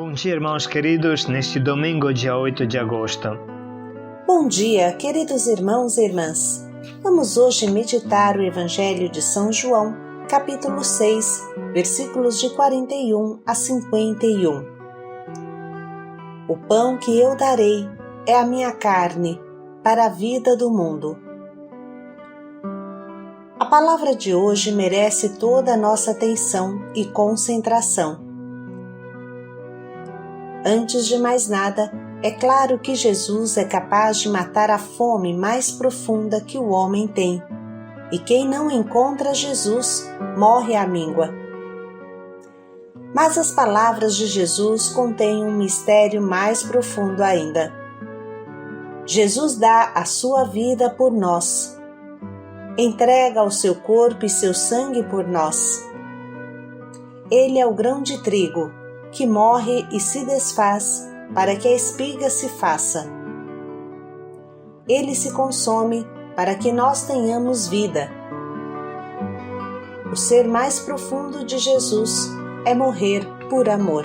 Bom dia, irmãos queridos, neste domingo, dia 8 de agosto. Bom dia, queridos irmãos e irmãs. Vamos hoje meditar o Evangelho de São João, capítulo 6, versículos de 41 a 51. O pão que eu darei é a minha carne, para a vida do mundo. A palavra de hoje merece toda a nossa atenção e concentração. Antes de mais nada, é claro que Jesus é capaz de matar a fome mais profunda que o homem tem, e quem não encontra Jesus morre à míngua. Mas as palavras de Jesus contêm um mistério mais profundo ainda. Jesus dá a sua vida por nós, entrega o seu corpo e seu sangue por nós. Ele é o grão de trigo, que morre e se desfaz para que a espiga se faça. Ele se consome para que nós tenhamos vida. O ser mais profundo de Jesus é morrer por amor.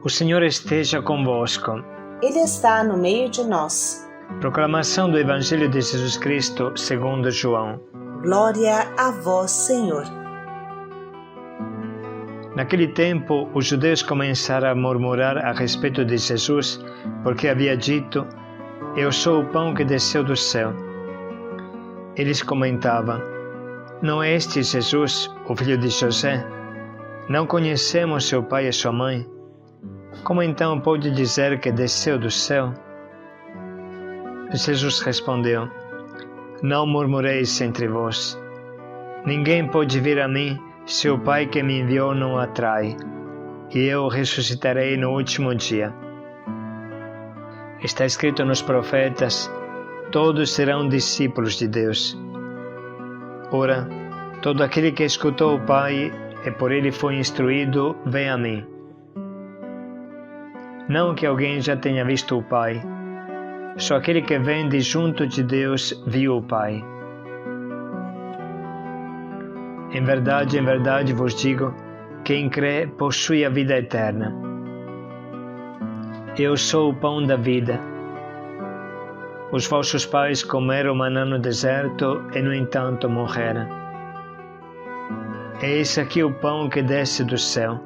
O Senhor esteja convosco. Ele está no meio de nós. Proclamação do Evangelho de Jesus Cristo segundo João. Glória a vós, Senhor. Naquele tempo, os judeus começaram a murmurar a respeito de Jesus, porque havia dito: Eu sou o pão que desceu do céu. Eles comentavam: Não é este Jesus, o filho de José? Não conhecemos seu pai e sua mãe? Como então pode dizer que desceu do céu? Jesus respondeu: Não murmureis entre vós. Ninguém pode vir a mim se o Pai que me enviou não o atrai, e eu ressuscitarei no último dia. Está escrito nos profetas: todos serão discípulos de Deus. Ora, todo aquele que escutou o Pai e por ele foi instruído, vem a mim. Não que alguém já tenha visto o Pai, só aquele que vem de junto de Deus viu o Pai. Em verdade vos digo, quem crê possui a vida eterna. Eu sou o pão da vida. Os vossos pais comeram maná no deserto e, no entanto, morreram. Eis aqui o pão que desce do céu.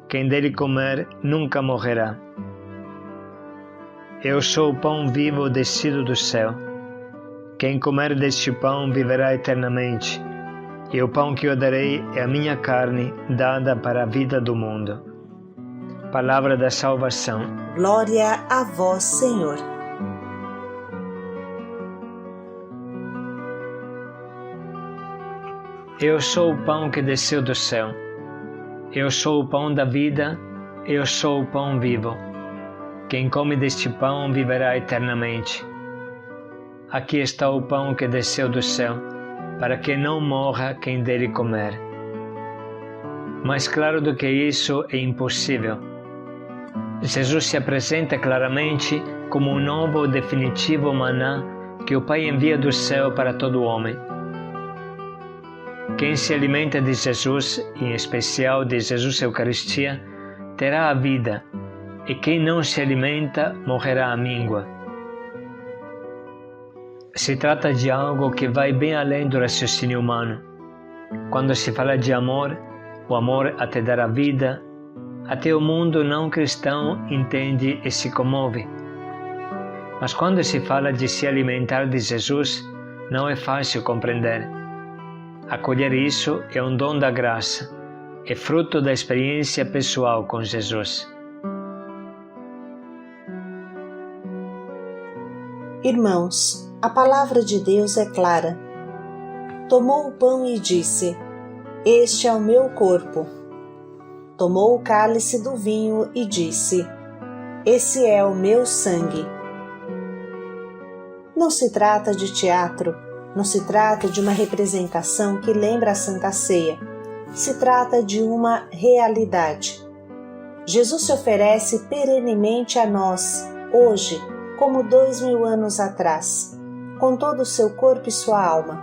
Quem dele comer nunca morrerá. Eu sou o pão vivo descido do céu. Quem comer deste pão viverá eternamente. E o pão que eu darei é a minha carne, dada para a vida do mundo. Palavra da salvação. Glória a vós, Senhor. Eu sou o pão que desceu do céu. Eu sou o pão da vida, eu sou o pão vivo. Quem come deste pão viverá eternamente. Aqui está o pão que desceu do céu, para que não morra quem dele comer. Mais claro do que isso é impossível. Jesus se apresenta claramente como um novo definitivo maná que o Pai envia do céu para todo homem. Quem se alimenta de Jesus, em especial de Jesus Eucaristia, terá a vida, e quem não se alimenta morrerá à míngua. Se trata de algo que vai bem além do raciocínio humano. Quando se fala de amor, o amor até dar a vida, até o mundo não cristão entende e se comove. Mas quando se fala de se alimentar de Jesus, não é fácil compreender. Acolher isso é um dom da graça, é fruto da experiência pessoal com Jesus. Irmãos, a palavra de Deus é clara. Tomou o pão e disse: Este é o meu corpo. Tomou o cálice do vinho e disse: Esse é o meu sangue. Não se trata de teatro, não se trata de uma representação que lembra a Santa Ceia. Se trata de uma realidade. Jesus se oferece perenemente a nós, hoje, como 2000 anos atrás, com todo o seu corpo e sua alma.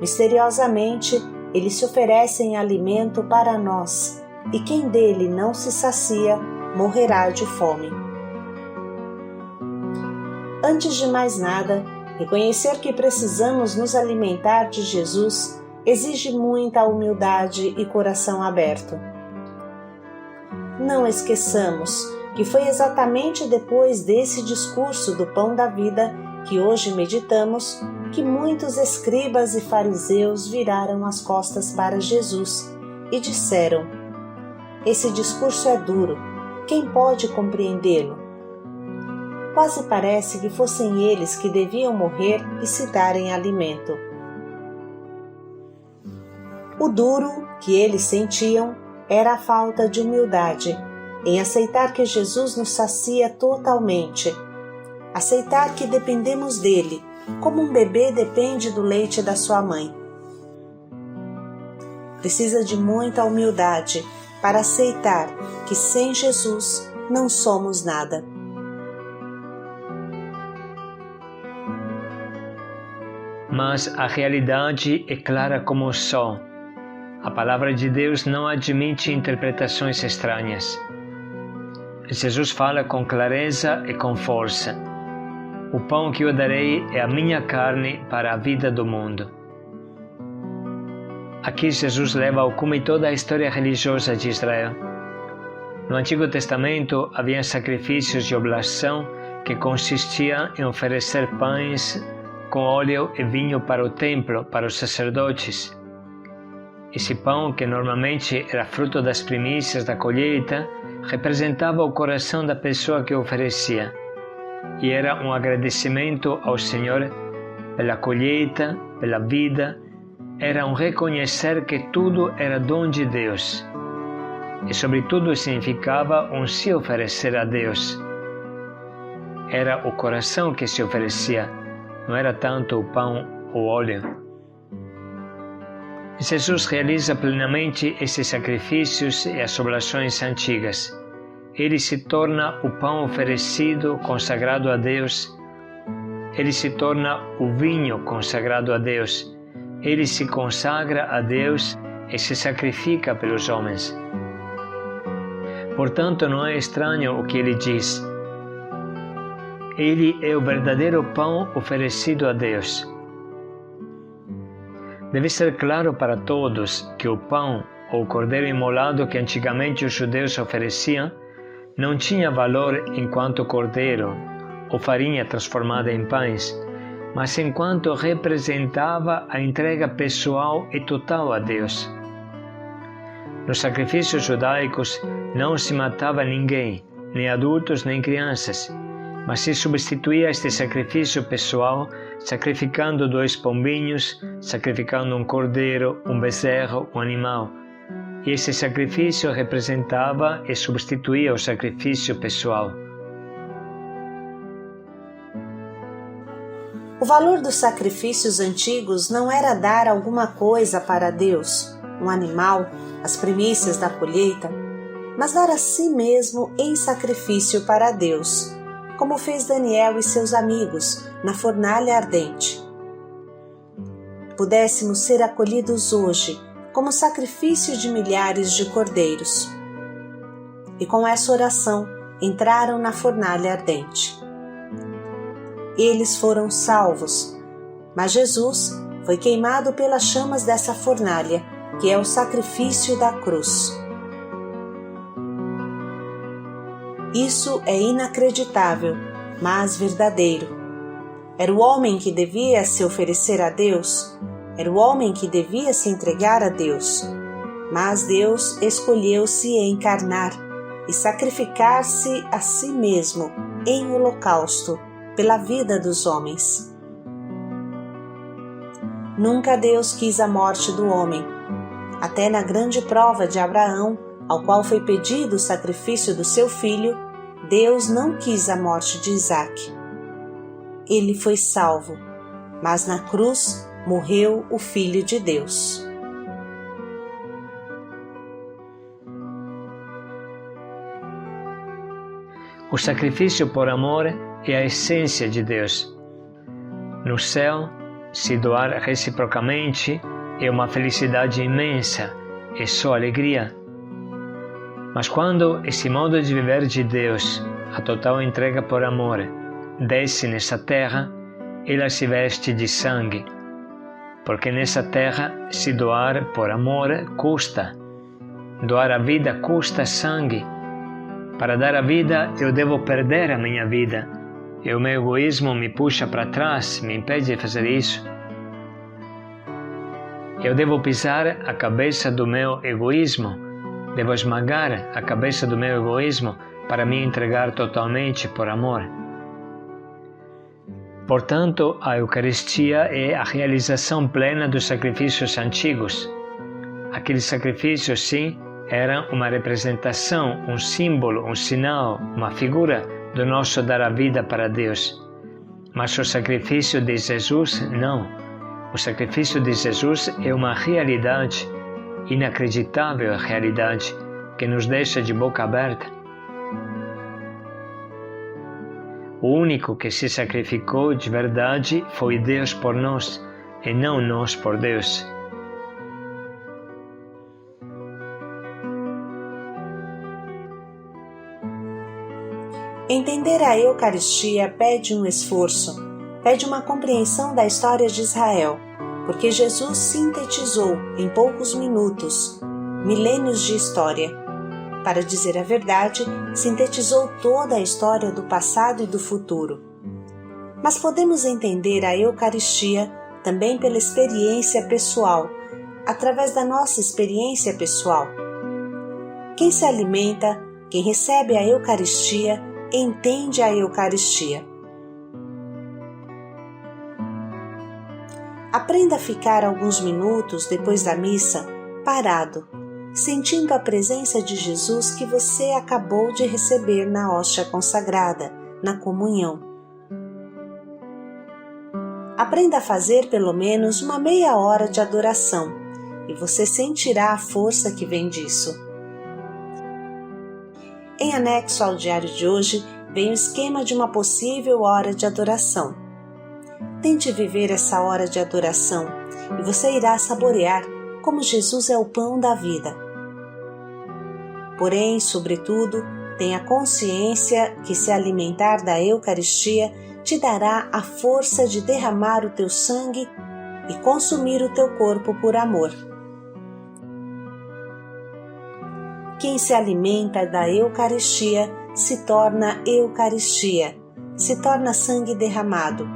Misteriosamente, ele se oferece em alimento para nós, e quem dele não se sacia, morrerá de fome. Antes de mais nada, reconhecer que precisamos nos alimentar de Jesus exige muita humildade e coração aberto. Não esqueçamos que foi exatamente depois desse discurso do pão da vida que hoje meditamos que muitos escribas e fariseus viraram as costas para Jesus e disseram: "Esse discurso é duro, quem pode compreendê-lo?" Quase parece que fossem eles que deviam morrer e se darem alimento. O duro que eles sentiam era a falta de humildade em aceitar que Jesus nos sacia totalmente, aceitar que dependemos dele, como um bebê depende do leite da sua mãe. Precisa de muita humildade para aceitar que sem Jesus não somos nada. Mas a realidade é clara como o sol. A palavra de Deus não admite interpretações estranhas. Jesus fala com clareza e com força. O pão que eu darei é a minha carne para a vida do mundo. Aqui Jesus leva ao cume toda a história religiosa de Israel. No Antigo Testamento havia sacrifícios de oblação que consistiam em oferecer pães com óleo e vinho para o templo, para os sacerdotes. Esse pão, que normalmente era fruto das primícias da colheita, representava o coração da pessoa que oferecia, e era um agradecimento ao Senhor pela colheita, pela vida, era um reconhecer que tudo era dom de Deus, e sobretudo significava um se oferecer a Deus. Era o coração que se oferecia, não era tanto o pão ou o óleo. Jesus realiza plenamente esses sacrifícios e as oblações antigas. Ele se torna o pão oferecido, consagrado a Deus. Ele se torna o vinho consagrado a Deus. Ele se consagra a Deus e se sacrifica pelos homens. Portanto, não é estranho o que ele diz. Ele é o verdadeiro pão oferecido a Deus. Deve ser claro para todos que o pão ou o cordeiro imolado que antigamente os judeus ofereciam não tinha valor enquanto cordeiro ou farinha transformada em pães, mas enquanto representava a entrega pessoal e total a Deus. Nos sacrifícios judaicos não se matava ninguém, nem adultos nem crianças, mas se substituía este sacrifício pessoal sacrificando 2 pombinhos, sacrificando um cordeiro, um bezerro, um animal. E esse sacrifício representava e substituía o sacrifício pessoal. O valor dos sacrifícios antigos não era dar alguma coisa para Deus, um animal, as primícias da colheita, mas dar a si mesmo em sacrifício para Deus, como fez Daniel e seus amigos na fornalha ardente. Pudéssemos ser acolhidos hoje como sacrifício de milhares de cordeiros. E com essa oração entraram na fornalha ardente. Eles foram salvos, mas Jesus foi queimado pelas chamas dessa fornalha, que é o sacrifício da cruz. Isso é inacreditável, mas verdadeiro. Era o homem que devia se oferecer a Deus, era o homem que devia se entregar a Deus, mas Deus escolheu se encarnar e sacrificar-se a si mesmo em holocausto pela vida dos homens. Nunca Deus quis a morte do homem. Até na grande prova de Abraão, ao qual foi pedido o sacrifício do seu filho, Deus não quis a morte de Isaque. Ele foi salvo, mas na cruz morreu o Filho de Deus. O sacrifício por amor é a essência de Deus. No céu, se doar reciprocamente é uma felicidade imensa, é só alegria. Mas quando esse modo de viver de Deus, a total entrega por amor, desce nessa terra, ela se veste de sangue, porque nessa terra se doar por amor custa. Doar a vida custa sangue. Para dar a vida, eu devo perder a minha vida. E o meu egoísmo me puxa para trás, me impede de fazer isso. Eu devo pisar a cabeça do meu egoísmo, devo esmagar a cabeça do meu egoísmo para me entregar totalmente por amor. Portanto, a Eucaristia é a realização plena dos sacrifícios antigos. Aqueles sacrifícios, sim, eram uma representação, um símbolo, um sinal, uma figura do nosso dar a vida para Deus. Mas o sacrifício de Jesus, não. O sacrifício de Jesus é uma realidade, inacreditável realidade, que nos deixa de boca aberta. O único que se sacrificou de verdade foi Deus por nós, e não nós por Deus. Entender a Eucaristia pede um esforço, pede uma compreensão da história de Israel, porque Jesus sintetizou em poucos minutos milênios de história. Para dizer a verdade, sintetizou toda a história do passado e do futuro. Mas podemos entender a Eucaristia também pela experiência pessoal, através da nossa experiência pessoal. Quem se alimenta, quem recebe a Eucaristia, entende a Eucaristia. Aprenda a ficar alguns minutos depois da missa parado, sentindo a presença de Jesus que você acabou de receber na hóstia consagrada, na comunhão. Aprenda a fazer pelo menos uma meia hora de adoração e você sentirá a força que vem disso. Em anexo ao diário de hoje, vem o esquema de uma possível hora de adoração. Tente viver essa hora de adoração e você irá saborear como Jesus é o pão da vida. Porém, sobretudo, tenha consciência que se alimentar da Eucaristia te dará a força de derramar o teu sangue e consumir o teu corpo por amor. Quem se alimenta da Eucaristia se torna Eucaristia, se torna sangue derramado,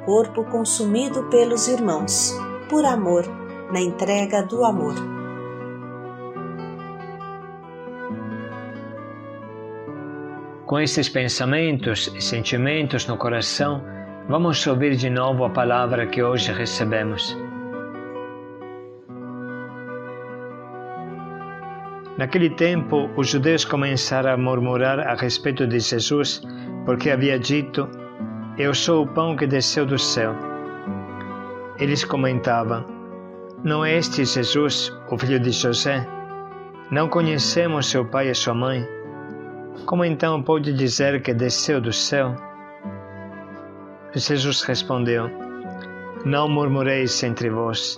corpo consumido pelos irmãos, por amor, na entrega do amor. Com estes pensamentos e sentimentos no coração, vamos ouvir de novo a palavra que hoje recebemos. Naquele tempo, os judeus começaram a murmurar a respeito de Jesus, porque havia dito: Eu sou o pão que desceu do céu. Eles comentavam: Não é este Jesus, o filho de José? Não conhecemos seu pai e sua mãe? Como então pode dizer que desceu do céu? Jesus respondeu: Não murmureis entre vós.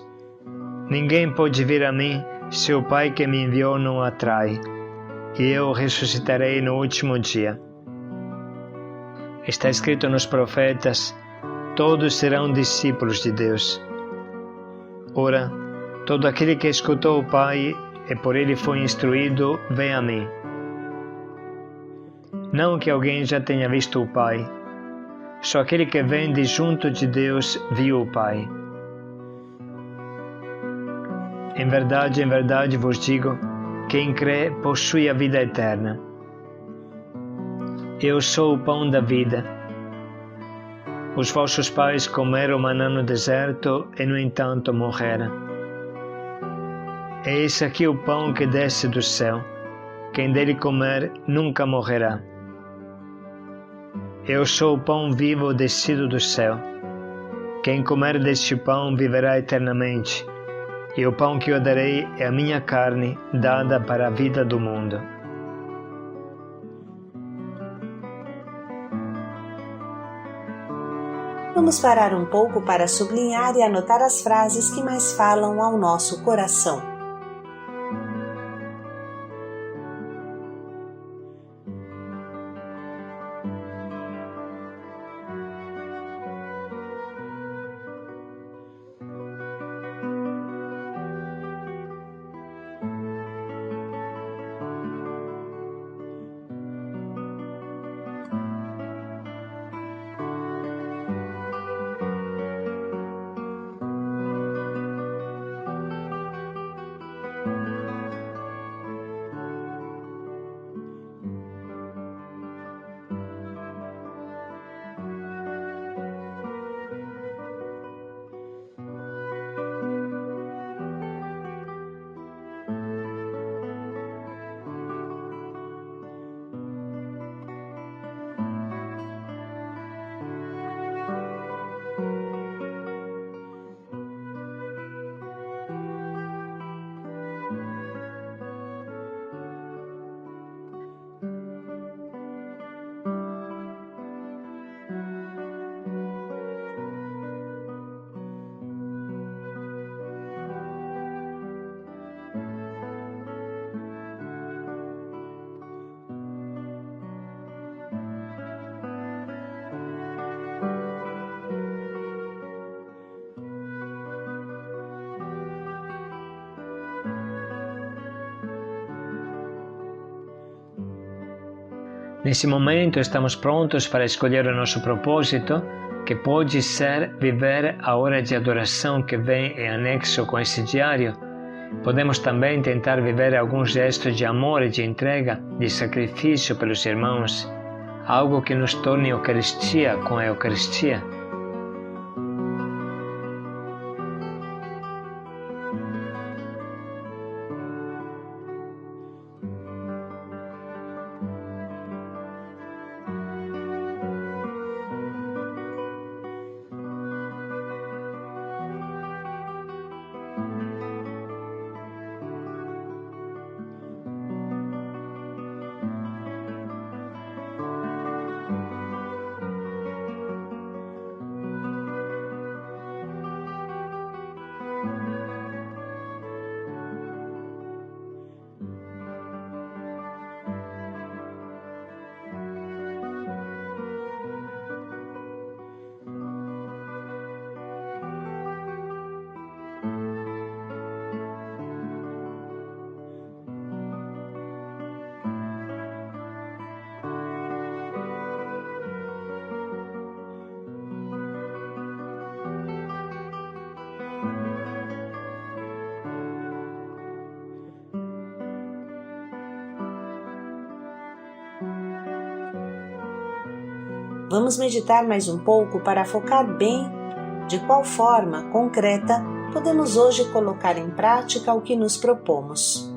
Ninguém pode vir a mim se o Pai que me enviou não o atrai, e eu ressuscitarei no último dia. Está escrito nos profetas: todos serão discípulos de Deus. Ora, todo aquele que escutou o Pai e por ele foi instruído, vem a mim. Não que alguém já tenha visto o Pai, só aquele que vem de junto de Deus viu o Pai. Em verdade vos digo, quem crê possui a vida eterna. Eu sou o pão da vida. Os vossos pais comeram maná no deserto e, no entanto, morreram. Eis aqui o pão que desce do céu. Quem dele comer nunca morrerá. Eu sou o pão vivo descido do céu. Quem comer deste pão viverá eternamente. E o pão que eu darei é a minha carne, dada para a vida do mundo. Vamos parar um pouco para sublinhar e anotar as frases que mais falam ao nosso coração. Nesse momento, estamos prontos para escolher o nosso propósito, que pode ser viver a hora de adoração que vem em anexo com esse diário. Podemos também tentar viver algum gesto de amor e de entrega, de sacrifício pelos irmãos, algo que nos torne Eucaristia com a Eucaristia. Vamos meditar mais um pouco para focar bem de qual forma concreta podemos hoje colocar em prática o que nos propomos.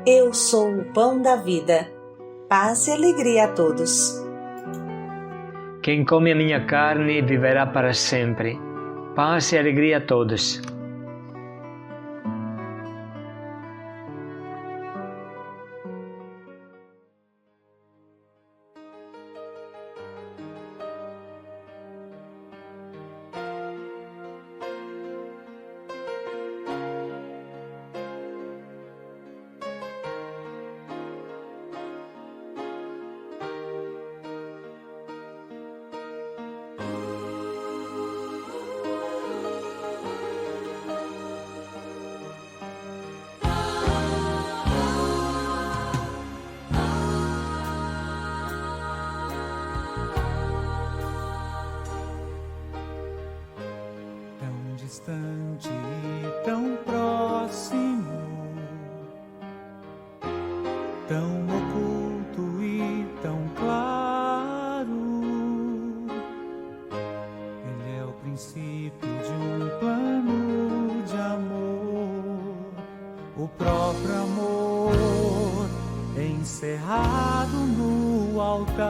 Eu sou o pão da vida. Paz e alegria a todos. Quem come a minha carne viverá para sempre. Paz e alegria a todos. o próprio amor encerrado no altar.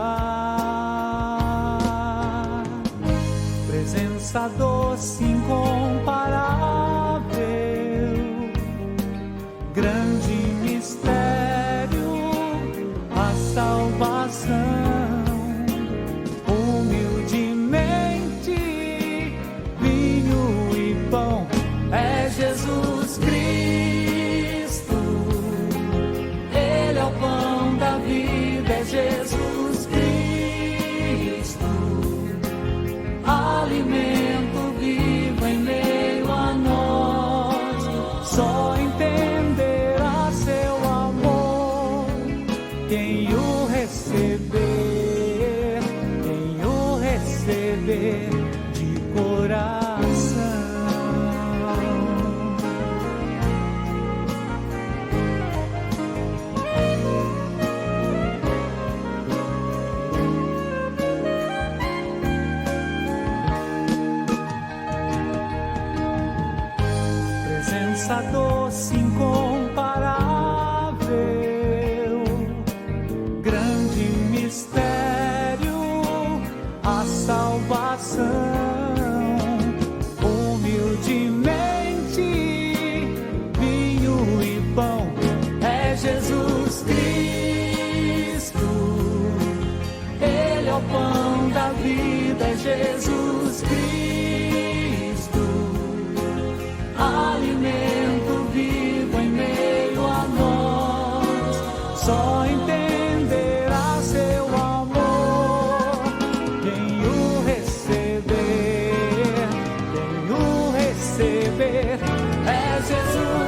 Presença doce, incomparável, grande mistério, a salvação. Humildemente, vinho e pão, é Jesus Cristo. Ele é o pão da vida, é Jesus Cristo. Alimento vivo em meio a nós. Só entenderá seu amor quem o receber, de coração. Presença doce, incomparável, grande mistério, a salvação. Humildemente, vinho e pão, é Jesus Cristo. Ele é o pão da vida, é Jesus Cristo. Alimento vivo em meio a nós. Só entenderá seu amor quem o receber, é Jesus.